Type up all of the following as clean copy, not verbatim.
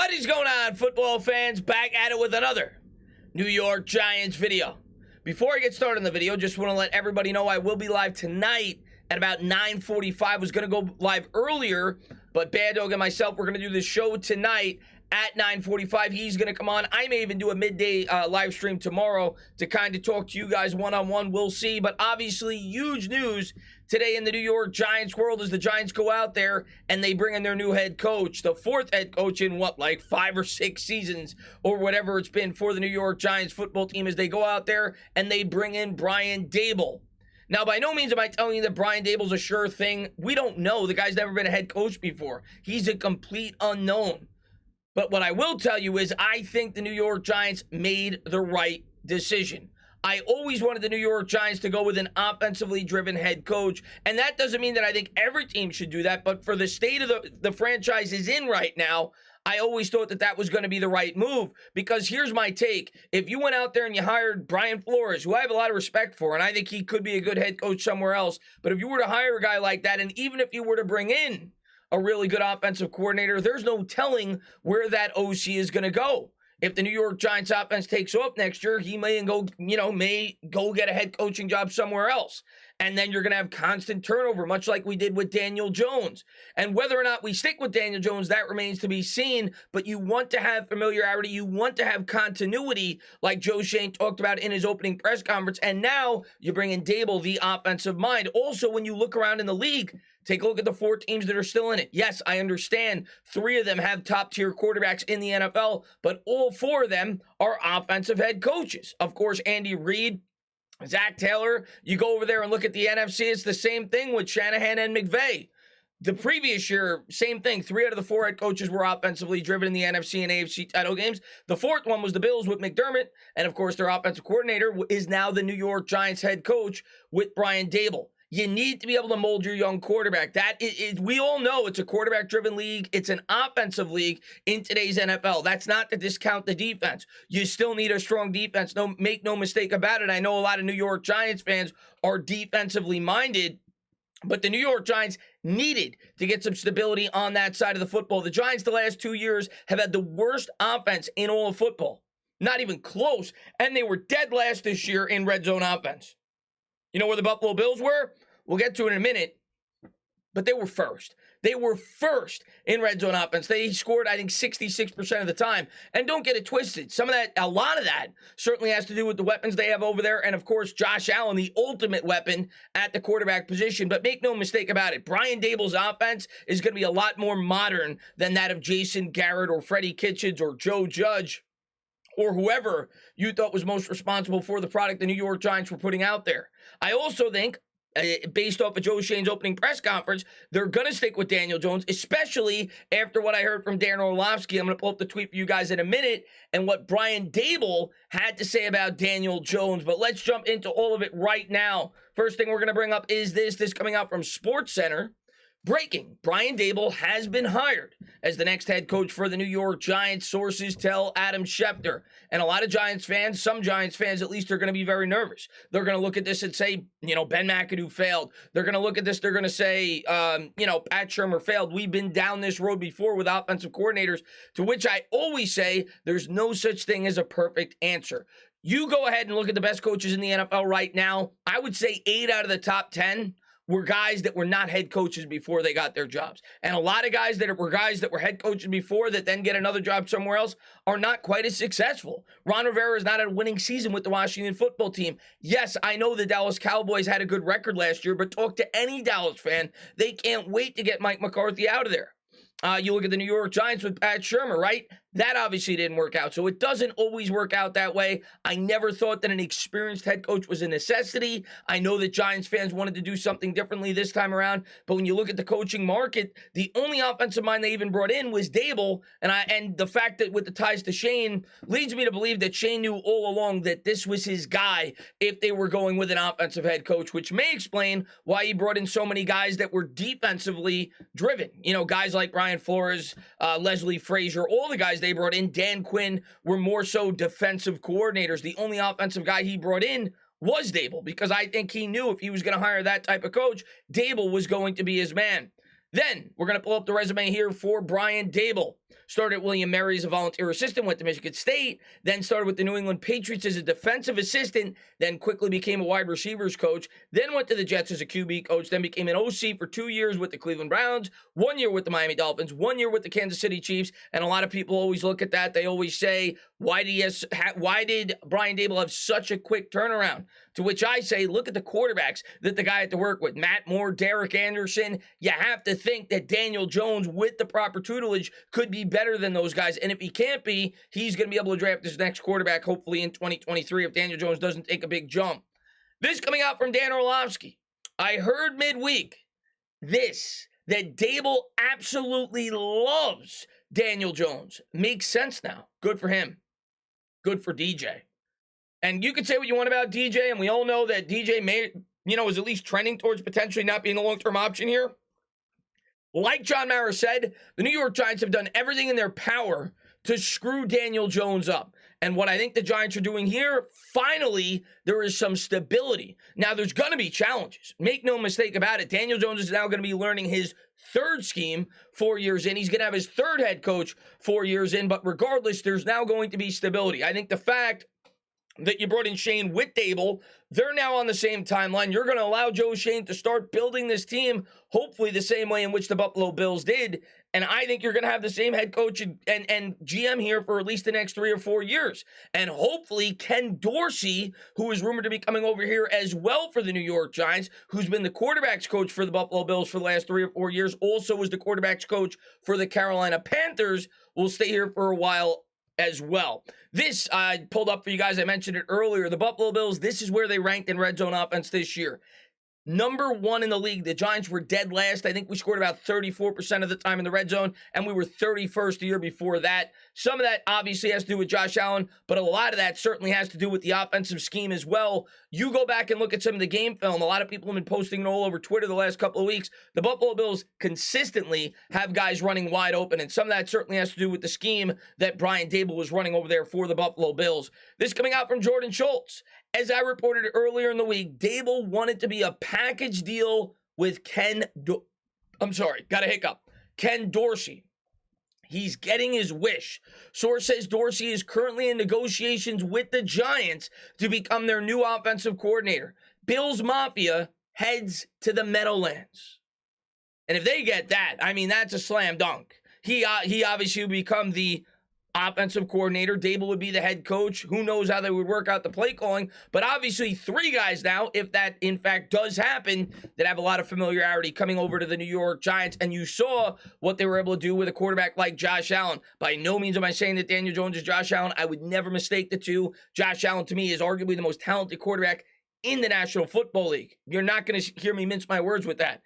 What is going on, football fans? Back at it with another New York Giants video. Before I get started on the video, just want to let everybody know I will be live tonight at about 9:45. Was going to go live earlier, but Bad Dog and myself, we're going to do this show tonight at 9:45. He's going to come on. I may even do a midday live stream tomorrow to kind of talk to you guys one-on-one. We'll see. But obviously, huge news today in the New York Giants world as the Giants go out there and they bring in their new head coach, the fourth head coach in like 5 or 6 seasons or whatever it's been for the New York Giants football team, as they go out there and they bring in Brian Daboll. Now, by no means am I telling you that Brian Daboll's a sure thing. We don't know. The guy's never been a head coach before. He's a complete unknown. But what I will tell you is I think the New York Giants made the right decision. I always wanted the New York Giants to go with an offensively driven head coach, and that doesn't mean that I think every team should do that, but for the state of the franchise is in right now, I always thought that that was going to be the right move, because here's my take. If you went out there and you hired Brian Flores, who I have a lot of respect for, and I think he could be a good head coach somewhere else, but if you were to hire a guy like that, and even if you were to bring in a really good offensive coordinator, there's no telling where that OC is going to go. If the New York Giants offense takes off next year, he may go get a head coaching job somewhere else. And then you're going to have constant turnover, much like we did with Daniel Jones. And whether or not we stick with Daniel Jones, that remains to be seen. But you want to have familiarity. You want to have continuity, like Joe Schoen talked about in his opening press conference. And now you bring in Daboll, the offensive mind. Also, when you look around in the league, take a look at the 4 teams that are still in it. Yes, I understand 3 of them have top-tier quarterbacks in the NFL, but all 4 of them are offensive head coaches. Of course, Andy Reid, Zach Taylor. You go over there and look at the NFC, it's the same thing with Shanahan and McVay. The previous year, same thing. 3 out of the 4 head coaches were offensively driven in the NFC and AFC title games. The 4th one was the Bills with McDermott, and of course, their offensive coordinator is now the New York Giants head coach with Brian Daboll. You need to be able to mold your young quarterback. That is, we all know it's a quarterback-driven league. It's an offensive league in today's NFL. That's not to discount the defense. You still need a strong defense. Make no mistake about it. I know a lot of New York Giants fans are defensively minded, but the New York Giants needed to get some stability on that side of the football. The Giants the last 2 years have had the worst offense in all of football. Not even close. And they were dead last this year in red zone offense. You know where the Buffalo Bills were? We'll get to it in a minute, but they were first. They were first in red zone offense. They scored, I think, 66% of the time. And don't get it twisted. A lot of that certainly has to do with the weapons they have over there. And, of course, Josh Allen, the ultimate weapon at the quarterback position. But make no mistake about it, Brian Daboll's offense is going to be a lot more modern than that of Jason Garrett or Freddie Kitchens or Joe Judge, or whoever you thought was most responsible for the product the New York Giants were putting out there. I also think, based off of Joe Schoen's opening press conference, they're going to stick with Daniel Jones, especially after what I heard from Dan Orlovsky. I'm going to pull up the tweet for you guys in a minute, and what Brian Daboll had to say about Daniel Jones. But let's jump into all of it right now. First thing we're going to bring up is this coming out from SportsCenter. Breaking, Brian Daboll has been hired as the next head coach for the New York Giants, sources tell Adam Schefter. And a lot of Giants fans, some Giants fans at least, are going to be very nervous. They're going to look at this and say, Ben McAdoo failed. They're going to look at this, they're going to say, Pat Shurmur failed. We've been down this road before with offensive coordinators, to which I always say there's no such thing as a perfect answer. You go ahead and look at the best coaches in the NFL right now. I would say 8 out of the top 10 were guys that were not head coaches before they got their jobs. And a lot of guys that were head coaches before that then get another job somewhere else are not quite as successful. Ron Rivera is not at a winning season with the Washington football team. Yes, I know the Dallas Cowboys had a good record last year, but talk to any Dallas fan. They can't wait to get Mike McCarthy out of there. You look at the New York Giants with Pat Shurmur, right? That obviously didn't work out. So it doesn't always work out that way. I never thought that an experienced head coach was a necessity. I know that Giants fans wanted to do something differently this time around. But when you look at the coaching market, the only offensive mind they even brought in was Daboll. And the fact that with the ties to Schoen leads me to believe that Schoen knew all along that this was his guy if they were going with an offensive head coach, which may explain why he brought in so many guys that were defensively driven. Guys like Brian Flores, Leslie Frazier, all the guys they brought in, Dan Quinn, were more so defensive coordinators. The only offensive guy he brought in was Daboll, because I think he knew if he was going to hire that type of coach, Daboll was going to be his man. Then we're going to pull up the resume here for Brian Daboll. started at William Mary as a volunteer assistant, went to Michigan State, then started with the New England Patriots as a defensive assistant, then quickly became a wide receivers coach, then went to the Jets as a QB coach, then became an OC for 2 years with the Cleveland Browns, 1 year with the Miami Dolphins, 1 year with the Kansas City Chiefs, and a lot of people always look at that. They always say, why did Brian Daboll have such a quick turnaround? To which I say, look at the quarterbacks that the guy had to work with. Matt Moore, Derek Anderson. You have to think that Daniel Jones, with the proper tutelage, could be better than those guys. And if he can't be, he's going to be able to draft his next quarterback, hopefully in 2023, if Daniel Jones doesn't take a big jump. This coming out from Dan Orlovsky. I heard midweek that Daboll absolutely loves Daniel Jones. Makes sense now. Good for him. Good for DJ. And you can say what you want about DJ, and we all know that DJ is at least trending towards potentially not being a long-term option here. Like John Mara said, the New York Giants have done everything in their power to screw Daniel Jones up. And what I think the Giants are doing here, finally, there is some stability. Now, there's going to be challenges. Make no mistake about it. Daniel Jones is now going to be learning his third scheme 4 years in. He's going to have his third head coach 4 years in. But regardless, there's now going to be stability. I think the fact that you brought in Shane with Daboll, they're now on the same timeline. You're going to allow Joe Shane to start building this team, hopefully the same way in which the Buffalo Bills did. And I think you're going to have the same head coach and GM here for at least the next 3 or 4 years. And hopefully Ken Dorsey, who is rumored to be coming over here as well for the New York Giants, who's been the quarterback's coach for the Buffalo Bills for the last 3 or 4 years, also was the quarterback's coach for the Carolina Panthers, will stay here for a while as well. This I pulled up for you guys. I mentioned it earlier. The Buffalo Bills, this is where they ranked in red zone offense this year. Number 1 in the league. The Giants were dead last. I think we scored about 34% of the time in the red zone, and we were 31st the year before that. Some of that obviously has to do with Josh Allen, but a lot of that certainly has to do with the offensive scheme as well. You go back and look at some of the game film. A lot of people have been posting it all over Twitter the last couple of weeks. The Buffalo Bills consistently have guys running wide open, and some of that certainly has to do with the scheme that Brian Daboll was running over there for the Buffalo Bills. This coming out from Jordan Schultz. As I reported earlier in the week, Daboll wanted to be a package deal with Ken Dorsey. He's getting his wish. Source says Dorsey is currently in negotiations with the Giants to become their new offensive coordinator. Bills Mafia heads to the Meadowlands. And if they get that, I mean, that's a slam dunk. He obviously will become the offensive coordinator. Daboll would be the head coach. Who knows how they would work out the play calling. But obviously 3 guys now, if that in fact does happen, that have a lot of familiarity coming over to the New York Giants. And you saw what they were able to do with a quarterback like Josh Allen. By no means am I saying that Daniel Jones is Josh Allen. I would never mistake the two. Josh Allen, to me, is arguably the most talented quarterback in the National Football League. You're not going to hear me mince my words with that.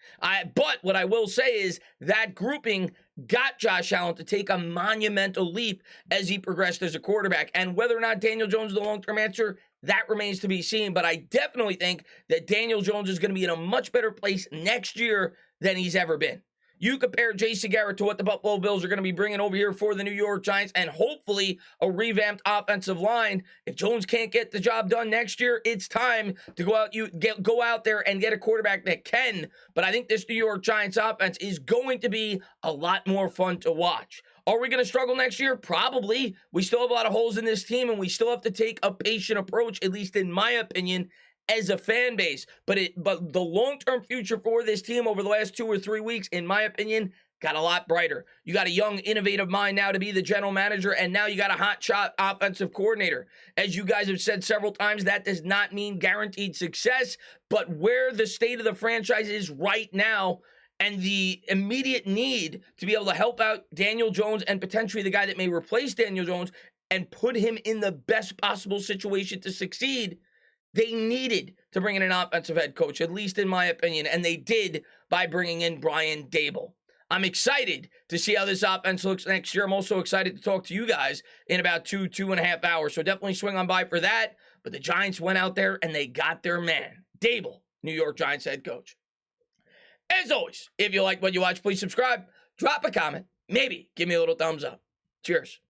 But what I will say is that grouping got Josh Allen to take a monumental leap as he progressed as a quarterback. And whether or not Daniel Jones is the long-term answer, that remains to be seen. But I definitely think that Daniel Jones is going to be in a much better place next year than he's ever been. You compare Jason Garrett to what the Buffalo Bills are going to be bringing over here for the New York Giants, and hopefully a revamped offensive line. If Jones can't get the job done next year, it's time to go out there and get a quarterback that can. But I think this New York Giants offense is going to be a lot more fun to watch. Are we going to struggle next year? Probably. We still have a lot of holes in this team, and we still have to take a patient approach, at least in my opinion, as a fan base. But the long-term future for this team over the last 2 or 3 weeks, in my opinion, got a lot brighter. You got a young, innovative mind now to be the general manager, and now you got a hotshot offensive coordinator. As you guys have said several times, that does not mean guaranteed success, but where the state of the franchise is right now, and the immediate need to be able to help out Daniel Jones and potentially the guy that may replace Daniel Jones and put him in the best possible situation to succeed, they needed to bring in an offensive head coach, at least in my opinion, and they did by bringing in Brian Daboll. I'm excited to see how this offense looks next year. I'm also excited to talk to you guys in about 2.5 hours, so definitely swing on by for that. But the Giants went out there and they got their man, Daboll, New York Giants head coach. As always, if you like what you watch, please subscribe, drop a comment, maybe give me a little thumbs up. Cheers.